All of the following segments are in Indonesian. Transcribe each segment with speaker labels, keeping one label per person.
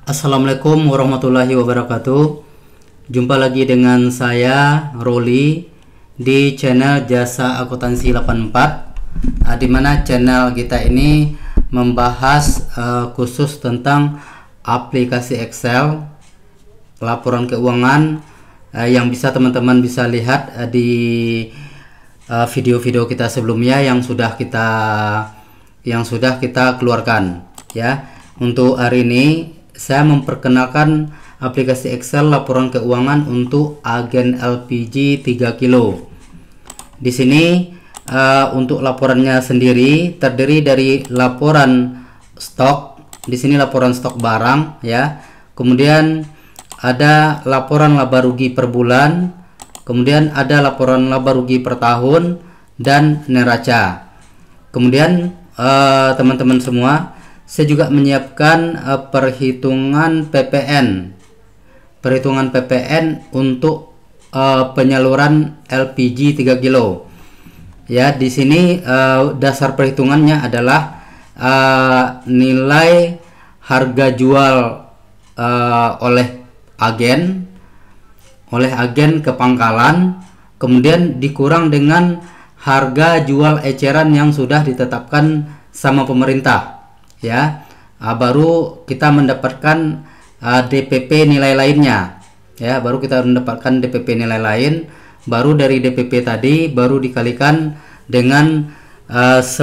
Speaker 1: Assalamualaikum warahmatullahi wabarakatuh. Jumpa lagi dengan saya Roli di channel Jasa Akuntansi 84, di mana channel kita ini membahas khusus tentang aplikasi Excel laporan keuangan yang bisa teman-teman bisa lihat di video-video kita sebelumnya yang sudah kita keluarkan ya. Untuk hari ini saya memperkenalkan aplikasi Excel laporan keuangan untuk agen LPG 3 kilo. Di sini untuk laporannya sendiri terdiri dari laporan stok. Di sini laporan stok barang ya. Kemudian ada laporan laba rugi per bulan. Kemudian ada laporan laba rugi per tahun dan neraca. Kemudian teman-teman semua, saya juga menyiapkan perhitungan PPN untuk penyaluran LPG 3 kilo. Ya, di sini dasar perhitungannya adalah nilai harga jual oleh agen ke pangkalan, kemudian dikurang dengan harga jual eceran yang sudah ditetapkan sama pemerintah. Ya, baru kita mendapatkan DPP nilai lainnya ya, baru kita mendapatkan DPP nilai lain. Baru dari DPP tadi baru dikalikan dengan 10%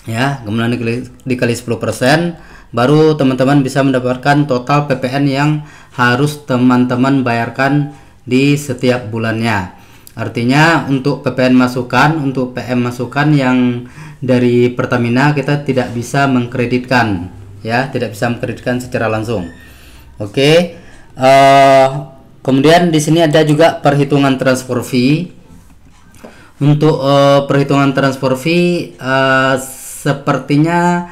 Speaker 1: ya, kemudian dikali 10%, baru teman-teman bisa mendapatkan total PPN yang harus teman-teman bayarkan di setiap bulannya. Artinya untuk PPN masukan, untuk PM masukan yang dari Pertamina kita tidak bisa mengkreditkan ya, tidak bisa mengkreditkan secara langsung. Oke. Kemudian di sini ada juga perhitungan transfer fee. Untuk perhitungan transfer fee sepertinya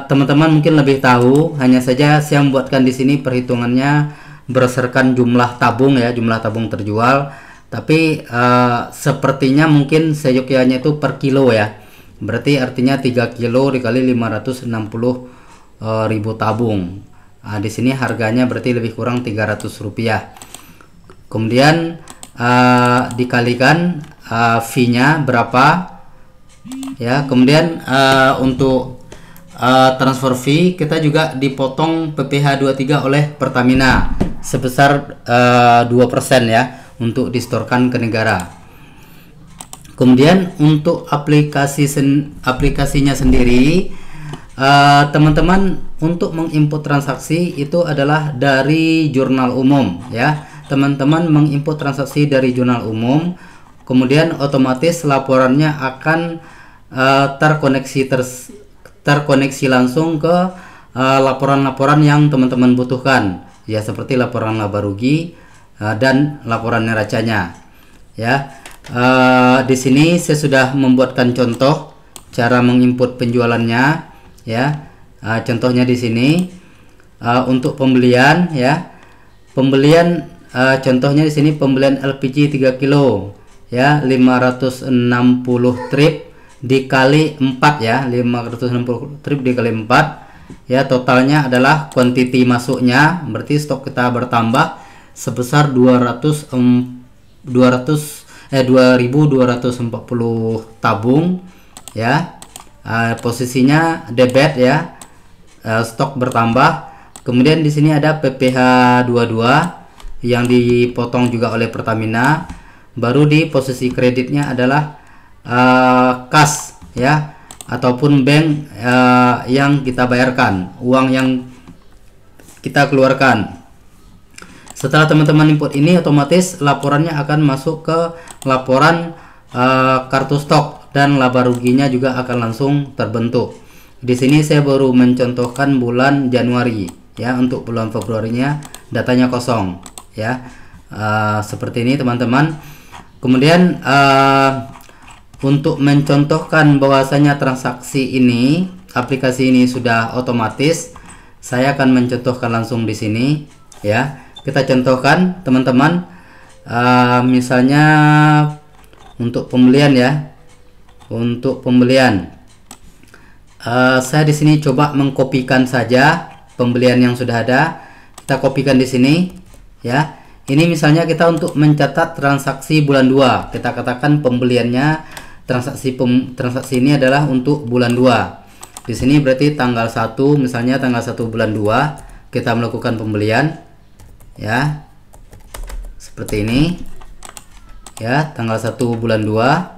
Speaker 1: teman-teman mungkin lebih tahu, hanya saja saya membuatkan di sini perhitungannya berdasarkan jumlah tabung ya, jumlah tabung terjual. Tapi sepertinya mungkin seyogyanya itu per kilo ya, berarti artinya 3 kilo dikali 560.000 tabung. Di sini harganya berarti lebih kurang 300 rupiah. Kemudian dikalikan fee-nya berapa ya. Kemudian untuk transfer fee kita juga dipotong PPh 23 oleh Pertamina sebesar 2% ya, untuk distorkan ke negara. Kemudian untuk aplikasinya sendiri, teman-teman untuk menginput transaksi itu adalah dari jurnal umum ya. Teman-teman menginput transaksi dari jurnal umum, kemudian otomatis laporannya akan terkoneksi langsung ke laporan-laporan yang teman-teman butuhkan ya, seperti laporan laba rugi dan laporan neracanya ya. Di sini saya sudah membuatkan contoh cara menginput penjualannya ya. Contohnya di sini untuk pembelian ya, contohnya di sini pembelian LPG 3 kilo ya, 560 trip dikali 4 ya, 560 trip dikali 4 ya, totalnya adalah quantity masuknya, berarti stok kita bertambah sebesar 2.240 tabung ya. Posisinya debit ya, stok bertambah. Kemudian di sini ada PPh 22 yang dipotong juga oleh Pertamina. Baru di posisi kreditnya adalah kas ya, ataupun bank yang kita bayarkan, uang yang kita keluarkan. Setelah teman-teman input ini, otomatis laporannya akan masuk ke laporan kartu stok dan laba ruginya juga akan langsung terbentuk. Di sini saya baru mencontohkan bulan Januari ya, untuk bulan Februarinya datanya kosong ya. Seperti ini teman-teman. Kemudian untuk mencontohkan bahwasanya transaksi ini, aplikasi ini sudah otomatis, saya akan mencontohkan langsung di sini ya. Kita contohkan teman-teman, misalnya untuk pembelian ya, untuk pembelian Saya di sini coba mengkopikan saja pembelian yang sudah ada. Kita kopikan di sini ya. Ini misalnya kita untuk mencatat transaksi bulan 2. Kita katakan pembeliannya transaksi ini adalah untuk bulan 2. Di sini berarti tanggal 1, misalnya tanggal 1 bulan 2 kita melakukan pembelian ya. Seperti ini. Ya, tanggal 1 bulan 2.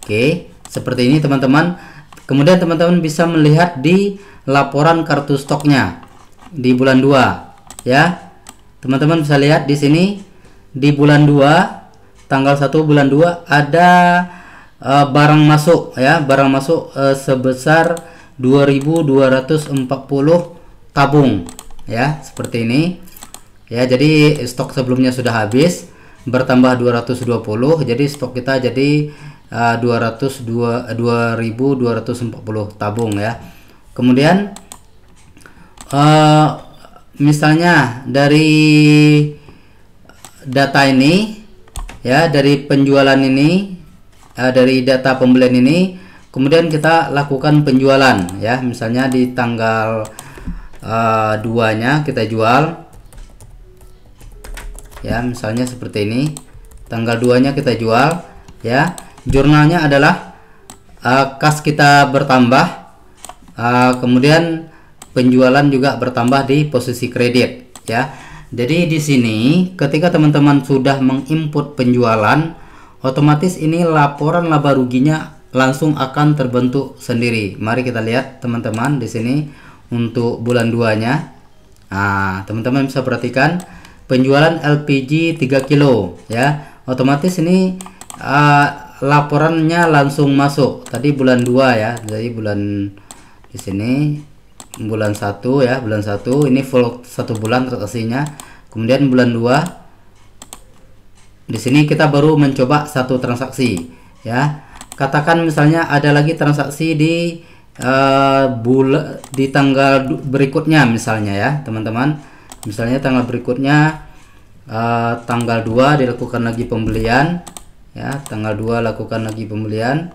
Speaker 1: Oke, seperti ini teman-teman. Kemudian teman-teman bisa melihat di laporan kartu stoknya di bulan 2 ya. Teman-teman bisa lihat di sini di bulan 2 tanggal 1 bulan 2 ada barang masuk ya, barang masuk sebesar 2.240 tabung ya, seperti ini ya. Jadi stok sebelumnya sudah habis, bertambah 220, jadi stok kita jadi 2.240 tabung ya. Kemudian misalnya dari data ini ya, dari penjualan ini, dari data pembelian ini, kemudian kita lakukan penjualan ya. Misalnya di tanggal 2 nya kita jual ya, misalnya seperti ini, tanggal 2 nya kita jual ya. Jurnalnya adalah kas kita bertambah, kemudian penjualan juga bertambah di posisi kredit ya. Jadi di sini ketika teman-teman sudah menginput penjualan, otomatis ini laporan laba ruginya langsung akan terbentuk sendiri. Mari kita lihat teman-teman di sini untuk bulan 2 nya. Teman-teman bisa perhatikan penjualan LPG 3 kilo ya. Otomatis ini laporannya langsung masuk tadi bulan 2 ya. Jadi bulan di sini bulan 1 ya, bulan 1 ini full 1 bulan transaksinya. Kemudian bulan 2 di sini kita baru mencoba 1 transaksi ya. Katakan misalnya ada lagi transaksi di di tanggal berikutnya misalnya ya teman-teman. Misalnya tanggal berikutnya tanggal 2 dilakukan lagi pembelian ya, tanggal 2 lakukan lagi pembelian.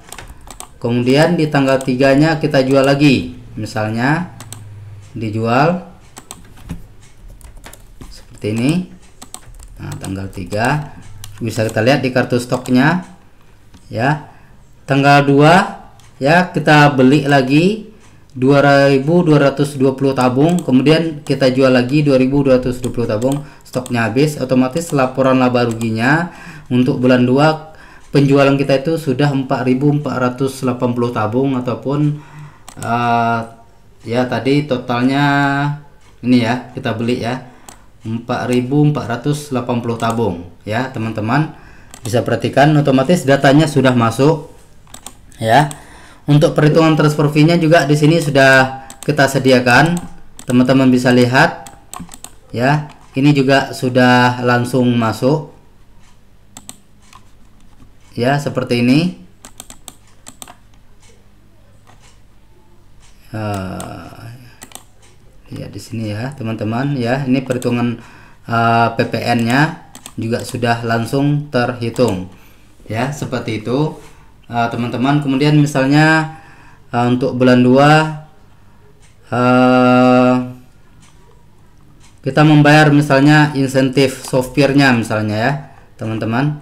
Speaker 1: Kemudian di tanggal 3 nya kita jual lagi, misalnya dijual seperti ini. Tanggal 3 bisa kita lihat di kartu stoknya ya. Tanggal 2 ya kita beli lagi 2.220 tabung, kemudian kita jual lagi 2.220 tabung, stoknya habis. Otomatis laporan laba ruginya untuk bulan 2 penjualan kita itu sudah 4.480 tabung, ataupun ya tadi totalnya ini ya, kita beli ya 4.480 tabung ya teman-teman. Bisa perhatikan otomatis datanya sudah masuk ya. Untuk perhitungan transfer fee-nya juga di sini sudah kita sediakan, teman-teman bisa lihat ya. Ini juga sudah langsung masuk ya, seperti ini. Ya di sini ya teman-teman ya, ini perhitungan PPN-nya juga sudah langsung terhitung ya, seperti itu teman-teman. Kemudian misalnya untuk bulan 2 kita membayar misalnya insentif software-nya misalnya ya teman-teman.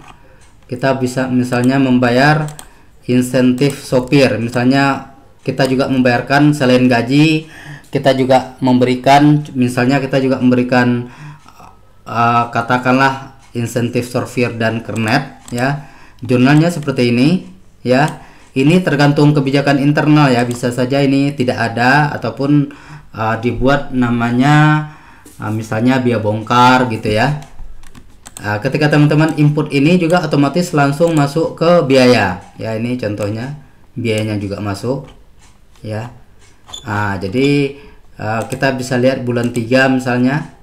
Speaker 1: Kita bisa misalnya membayar insentif sopir, misalnya kita juga membayarkan selain gaji, kita juga memberikan, misalnya kita juga memberikan katakanlah insentif sopir dan kernet ya. Jurnalnya seperti ini ya. Ini tergantung kebijakan internal ya, bisa saja ini tidak ada ataupun dibuat namanya misalnya biaya bongkar gitu ya. Ketika teman-teman input ini juga otomatis langsung masuk ke biaya ya. Ini contohnya biayanya juga masuk ya. Jadi kita bisa lihat bulan 3 misalnya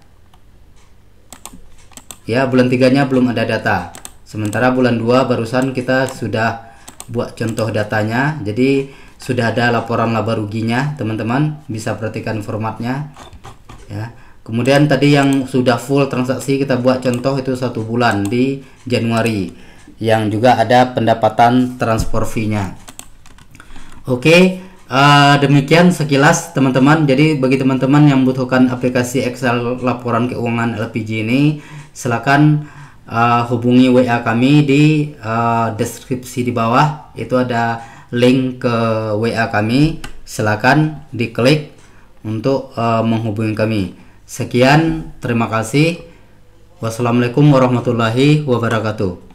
Speaker 1: ya, bulan 3 nya belum ada data, sementara bulan 2 barusan kita sudah buat contoh datanya. Jadi sudah ada laporan laba ruginya, teman-teman bisa perhatikan formatnya ya. Kemudian tadi yang sudah full transaksi kita buat contoh itu 1 bulan di Januari, yang juga ada pendapatan transfer fee-nya. Oke, Demikian sekilas teman-teman. Jadi bagi teman-teman yang membutuhkan aplikasi Excel laporan keuangan LPG ini, silakan hubungi WA kami di deskripsi di bawah. Itu ada link ke WA kami. Silakan diklik untuk menghubungi kami. Sekian, terima kasih. Wassalamualaikum warahmatullahi wabarakatuh.